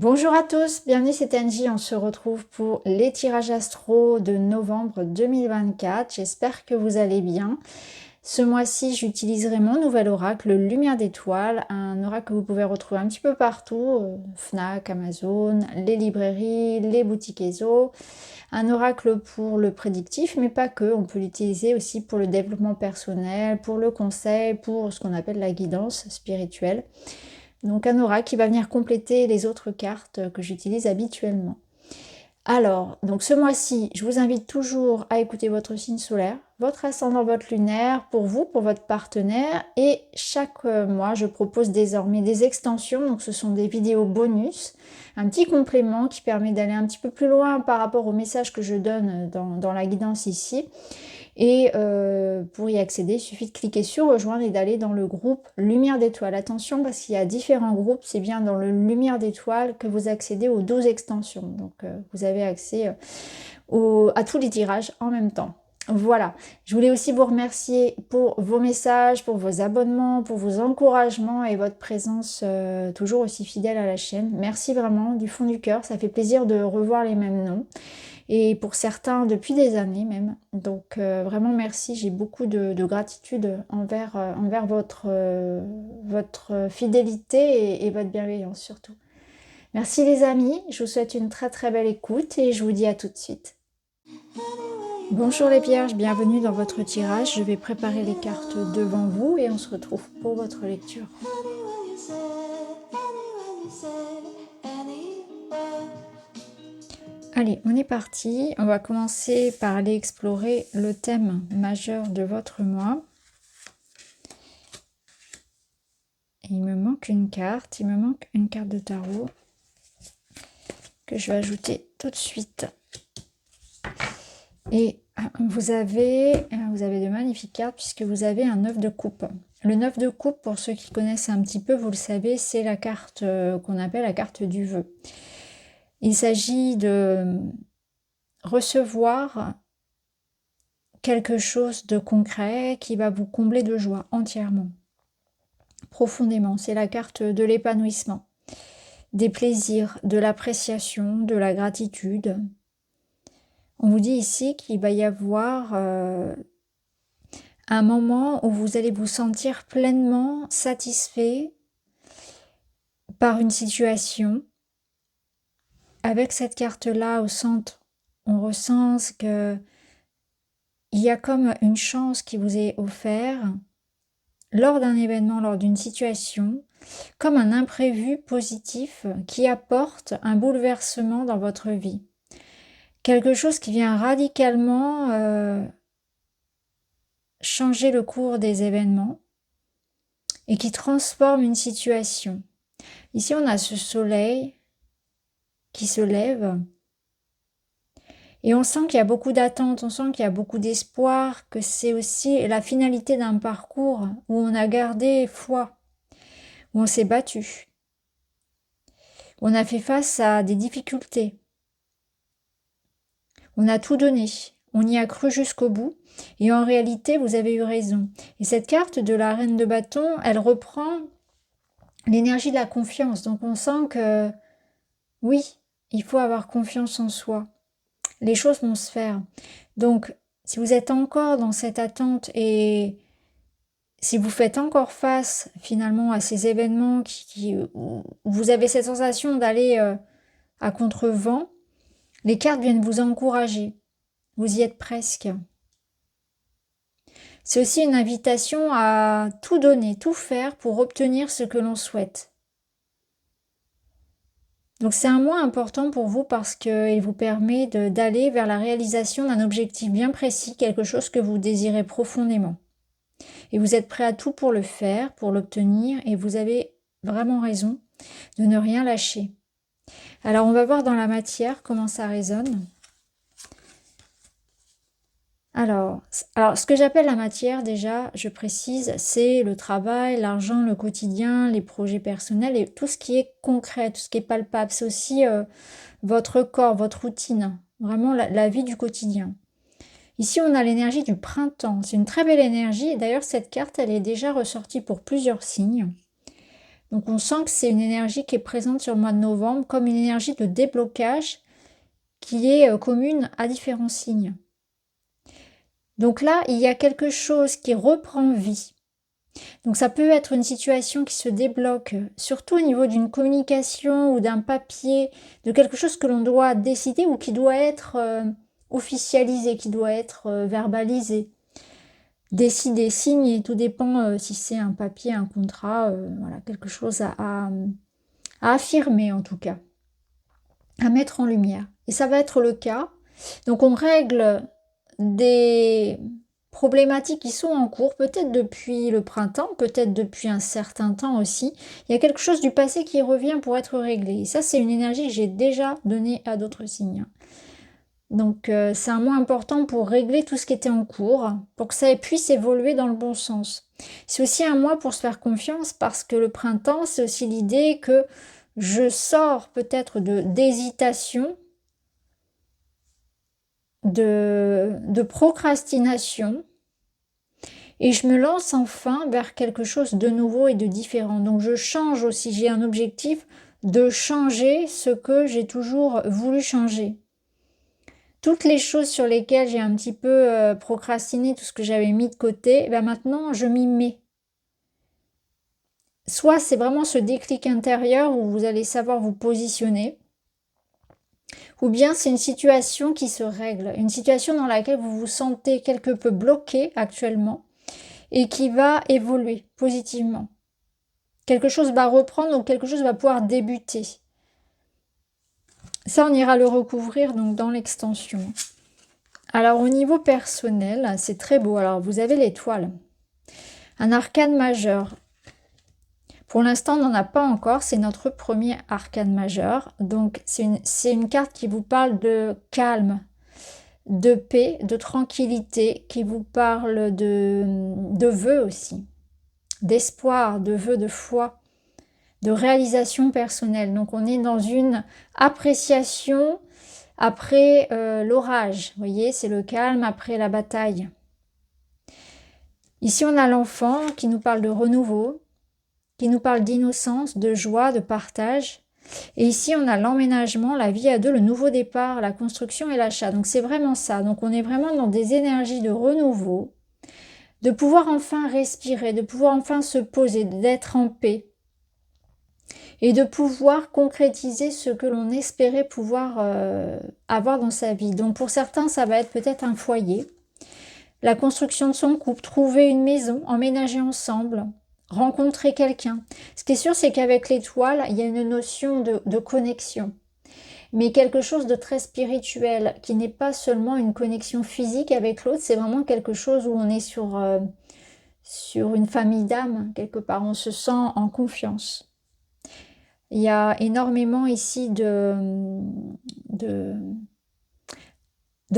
Bonjour à tous, bienvenue, c'est Angie. On se retrouve pour les tirages astro de novembre 2024. J'espère que vous allez bien. Ce mois-ci, j'utiliserai mon nouvel oracle, Lumière d'étoiles, un oracle que vous pouvez retrouver un petit peu partout, Fnac, Amazon, les librairies, les boutiques ESO. Un oracle pour le prédictif, mais pas que. On peut l'utiliser aussi pour le développement personnel, pour le conseil, pour ce qu'on appelle la guidance spirituelle. Donc un oracle qui va venir compléter les autres cartes que j'utilise habituellement. Alors, donc ce mois-ci, je vous invite toujours à écouter votre signe solaire, votre ascendant, votre lunaire, pour vous, pour votre partenaire. Et chaque mois, je propose désormais des extensions. Donc ce sont des vidéos bonus, un petit complément qui permet d'aller un petit peu plus loin par rapport au message que je donne dans la guidance ici. Et pour y accéder, il suffit de cliquer sur rejoindre et d'aller dans le groupe Lumière d'étoiles. Attention parce qu'il y a différents groupes, c'est bien dans le Lumière d'étoiles que vous accédez aux 12 extensions. Donc vous avez accès à tous les tirages en même temps. Voilà, je voulais aussi vous remercier pour vos messages, pour vos abonnements, pour vos encouragements et votre présence toujours aussi fidèle à la chaîne. Merci vraiment du fond du cœur, ça fait plaisir de revoir les mêmes noms. Et pour certains depuis des années même. Donc vraiment merci, j'ai beaucoup de gratitude envers votre fidélité et votre bienveillance surtout. Merci les amis, je vous souhaite une très très belle écoute et je vous dis à tout de suite. Bonjour les vierges, bienvenue dans votre tirage. Je vais préparer les cartes devant vous et on se retrouve pour votre lecture. Allez, on est parti. On va commencer par aller explorer le thème majeur de votre mois. Et il me manque une carte. Il me manque une carte de tarot que je vais ajouter tout de suite. Et vous avez de magnifiques cartes puisque vous avez un 9 de coupe. Le 9 de coupe, pour ceux qui connaissent un petit peu, vous le savez, c'est la carte qu'on appelle la carte du vœu. Il s'agit de recevoir quelque chose de concret qui va vous combler de joie entièrement, profondément. C'est la carte de l'épanouissement, des plaisirs, de l'appréciation, de la gratitude. On vous dit ici qu'il va y avoir un moment où vous allez vous sentir pleinement satisfait par une situation. Avec cette carte-là au centre, on ressent qu'il y a comme une chance qui vous est offerte lors d'un événement, lors d'une situation, comme un imprévu positif qui apporte un bouleversement dans votre vie. Quelque chose qui vient radicalement changer le cours des événements et qui transforme une situation. Ici, on a ce soleil qui se lève et on sent qu'il y a beaucoup d'attentes, on sent qu'il y a beaucoup d'espoir, que c'est aussi la finalité d'un parcours où on a gardé foi, où on s'est battu, où on a fait face à des difficultés. On a tout donné, on y a cru jusqu'au bout et en réalité, vous avez eu raison. Et cette carte de la reine de bâton, elle reprend l'énergie de la confiance. Donc on sent que oui, il faut avoir confiance en soi. Les choses vont se faire. Donc, si vous êtes encore dans cette attente et si vous faites encore face finalement à ces événements où vous avez cette sensation d'aller à contre-vent, les cartes viennent vous encourager. Vous y êtes presque. C'est aussi une invitation à tout donner, tout faire pour obtenir ce que l'on souhaite. Donc c'est un mois important pour vous parce qu'il vous permet d'aller vers la réalisation d'un objectif bien précis, quelque chose que vous désirez profondément. Et vous êtes prêt à tout pour le faire, pour l'obtenir, et vous avez vraiment raison de ne rien lâcher. Alors on va voir dans la matière comment ça résonne. Alors ce que j'appelle la matière, déjà, je précise, c'est le travail, l'argent, le quotidien, les projets personnels et tout ce qui est concret, tout ce qui est palpable. C'est aussi votre corps, votre routine, vraiment la vie du quotidien. Ici, on a l'énergie du printemps. C'est une très belle énergie. Et d'ailleurs, cette carte, elle est déjà ressortie pour plusieurs signes. Donc on sent que c'est une énergie qui est présente sur le mois de novembre, comme une énergie de déblocage qui est commune à différents signes. Donc là, il y a quelque chose qui reprend vie. Donc ça peut être une situation qui se débloque, surtout au niveau d'une communication ou d'un papier, de quelque chose que l'on doit décider ou qui doit être officialisé, qui doit être verbalisé, décidé, signé. Tout dépend si c'est un papier, un contrat, voilà, quelque chose à affirmer en tout cas, à mettre en lumière. Et ça va être le cas. Donc on règle des problématiques qui sont en cours, peut-être depuis le printemps, peut-être depuis un certain temps aussi. Il y a quelque chose du passé qui revient pour être réglé. Et ça, c'est une énergie que j'ai déjà donnée à d'autres signes. Donc c'est un mois important pour régler tout ce qui était en cours, pour que ça puisse évoluer dans le bon sens. C'est aussi un mois pour se faire confiance parce que le printemps, c'est aussi l'idée que je sors peut-être d'hésitation, de procrastination, et je me lance enfin vers quelque chose de nouveau et de différent. Donc je change aussi, j'ai un objectif de changer ce que j'ai toujours voulu changer. Toutes les choses sur lesquelles j'ai un petit peu procrastiné, tout ce que j'avais mis de côté, ben maintenant je m'y mets. Soit c'est vraiment ce déclic intérieur où vous allez savoir vous positionner, ou bien c'est une situation qui se règle, une situation dans laquelle vous vous sentez quelque peu bloqué actuellement et qui va évoluer positivement. Quelque chose va reprendre ou quelque chose va pouvoir débuter. Ça, on ira le recouvrir donc dans l'extension. Alors au niveau personnel, c'est très beau. Alors vous avez l'étoile, un arcane majeur. Pour l'instant, on n'en a pas encore, c'est notre premier arcane majeur. Donc c'est une carte qui vous parle de calme, de paix, de tranquillité, qui vous parle de vœux aussi, d'espoir, de vœux, de foi, de réalisation personnelle. Donc on est dans une appréciation après l'orage. Vous voyez, c'est le calme après la bataille. Ici, on a l'enfant qui nous parle de renouveau, qui nous parle d'innocence, de joie, de partage. Et ici, on a l'emménagement, la vie à deux, le nouveau départ, la construction et l'achat. Donc c'est vraiment ça. Donc on est vraiment dans des énergies de renouveau, de pouvoir enfin respirer, de pouvoir enfin se poser, d'être en paix et de pouvoir concrétiser ce que l'on espérait pouvoir avoir dans sa vie. Donc pour certains, ça va être peut-être un foyer, la construction de son couple, trouver une maison, emménager ensemble, rencontrer quelqu'un. Ce qui est sûr, c'est qu'avec l'étoile, il y a une notion de connexion, mais quelque chose de très spirituel, qui n'est pas seulement une connexion physique avec l'autre, c'est vraiment quelque chose où on est sur une famille d'âme, quelque part, on se sent en confiance. Il y a énormément ici de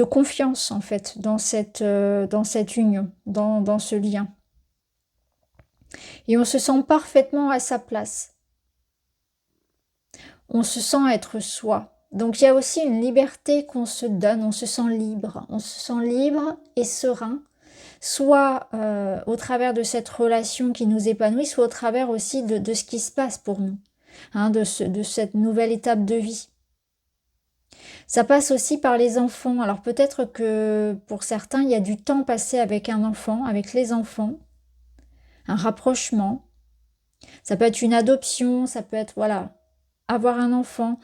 confiance, en fait, dans cette union, dans ce lien. Et on se sent parfaitement à sa place. On se sent être soi. Donc il y a aussi une liberté qu'on se donne, on se sent libre. On se sent libre et serein, soit au travers de cette relation qui nous épanouit, soit au travers aussi de ce qui se passe pour nous, hein, de cette nouvelle étape de vie. Ça passe aussi par les enfants. Alors peut-être que pour certains, il y a du temps passé avec un enfant, avec les enfants, un rapprochement. Ça peut être une adoption, ça peut être, voilà, avoir un enfant,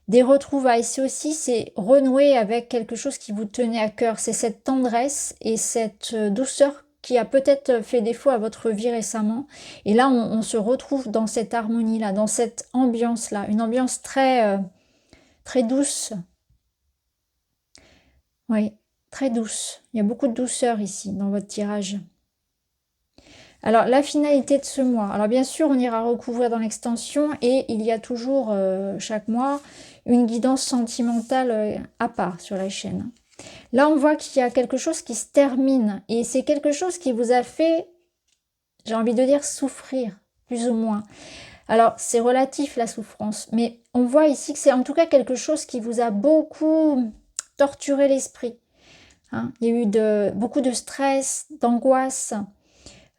des retrouvailles. C'est renouer avec quelque chose qui vous tenait à cœur. C'est cette tendresse et cette douceur qui a peut-être fait défaut à votre vie récemment. Et là, on se retrouve dans cette harmonie-là, dans cette ambiance-là, une ambiance très, très douce. Oui, très douce. Il y a beaucoup de douceur ici dans votre tirage. Alors, la finalité de ce mois. Alors, bien sûr, on ira recouvrir dans l'extension et il y a toujours, chaque mois, une guidance sentimentale à part sur la chaîne. Là, on voit qu'il y a quelque chose qui se termine et c'est quelque chose qui vous a fait, j'ai envie de dire, souffrir, plus ou moins. Alors, c'est relatif la souffrance, mais on voit ici que c'est en tout cas quelque chose qui vous a beaucoup torturé l'esprit. Hein. Il y a eu beaucoup de stress, d'angoisse,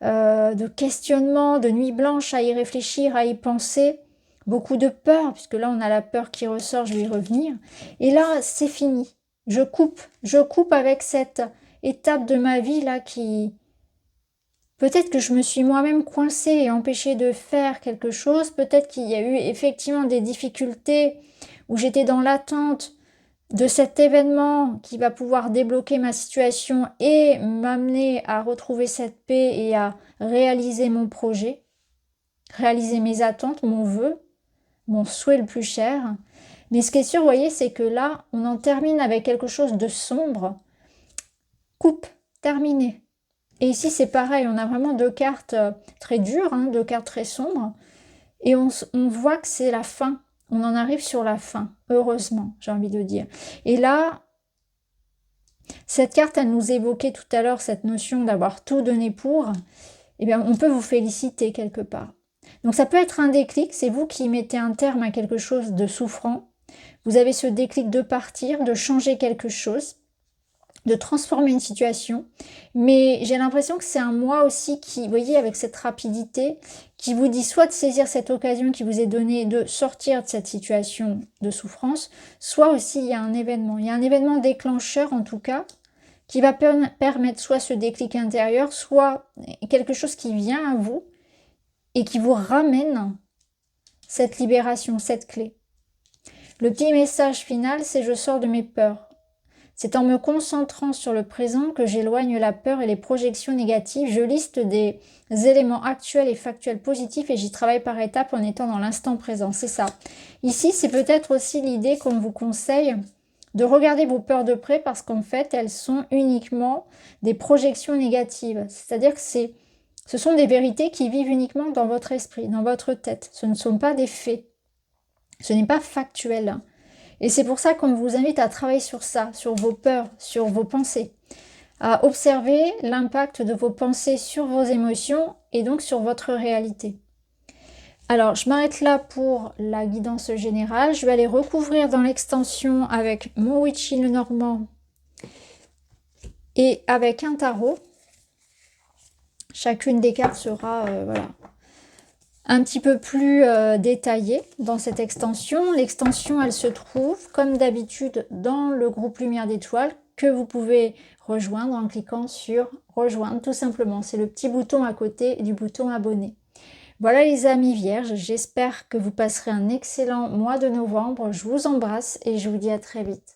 de questionnement, de nuit blanche à y réfléchir, à y penser. Beaucoup de peur, puisque là on a la peur qui ressort, je vais y revenir. Et là, c'est fini. Je coupe avec cette étape de ma vie là qui... Peut-être que je me suis moi-même coincée et empêchée de faire quelque chose. Peut-être qu'il y a eu effectivement des difficultés où j'étais dans l'attente de cet événement qui va pouvoir débloquer ma situation et m'amener à retrouver cette paix et à réaliser mon projet, réaliser mes attentes, mon vœu, mon souhait le plus cher. Mais ce qui est sûr, vous voyez, c'est que là, on en termine avec quelque chose de sombre. Coupe, terminé. Et ici, c'est pareil, on a vraiment deux cartes très dures, hein, deux cartes très sombres. Et on voit que c'est la fin. On en arrive sur la fin, heureusement, j'ai envie de dire. Et là, cette carte, elle nous évoquait tout à l'heure cette notion d'avoir tout donné pour. Eh bien, on peut vous féliciter quelque part. Donc ça peut être un déclic, c'est vous qui mettez un terme à quelque chose de souffrant. Vous avez ce déclic de partir, de changer quelque chose, de transformer une situation. Mais j'ai l'impression que c'est un moi aussi qui, vous voyez, avec cette rapidité, qui vous dit soit de saisir cette occasion qui vous est donnée de sortir de cette situation de souffrance, soit aussi il y a un événement. Il y a un événement déclencheur en tout cas, qui va permettre soit ce déclic intérieur, soit quelque chose qui vient à vous et qui vous ramène cette libération, cette clé. Le petit message final, c'est je sors de mes peurs. C'est en me concentrant sur le présent que j'éloigne la peur et les projections négatives. Je liste des éléments actuels et factuels positifs et j'y travaille par étapes en étant dans l'instant présent. C'est ça. Ici, c'est peut-être aussi l'idée qu'on vous conseille de regarder vos peurs de près parce qu'en fait, elles sont uniquement des projections négatives. C'est-à-dire que ce sont des vérités qui vivent uniquement dans votre esprit, dans votre tête. Ce ne sont pas des faits. Ce n'est pas factuel. Et c'est pour ça qu'on vous invite à travailler sur ça, sur vos peurs, sur vos pensées, à observer l'impact de vos pensées sur vos émotions et donc sur votre réalité. Alors, je m'arrête là pour la guidance générale. Je vais aller recouvrir dans l'extension avec mon Witchy le Normand et avec un tarot. Chacune des cartes sera voilà, un petit peu plus détaillée dans cette extension. L'extension, elle se trouve, comme d'habitude, dans le groupe Lumière d'Étoiles, que vous pouvez rejoindre en cliquant sur « Rejoindre », tout simplement. C'est le petit bouton à côté du bouton « Abonner ». Voilà les amis vierges, j'espère que vous passerez un excellent mois de novembre. Je vous embrasse et je vous dis à très vite.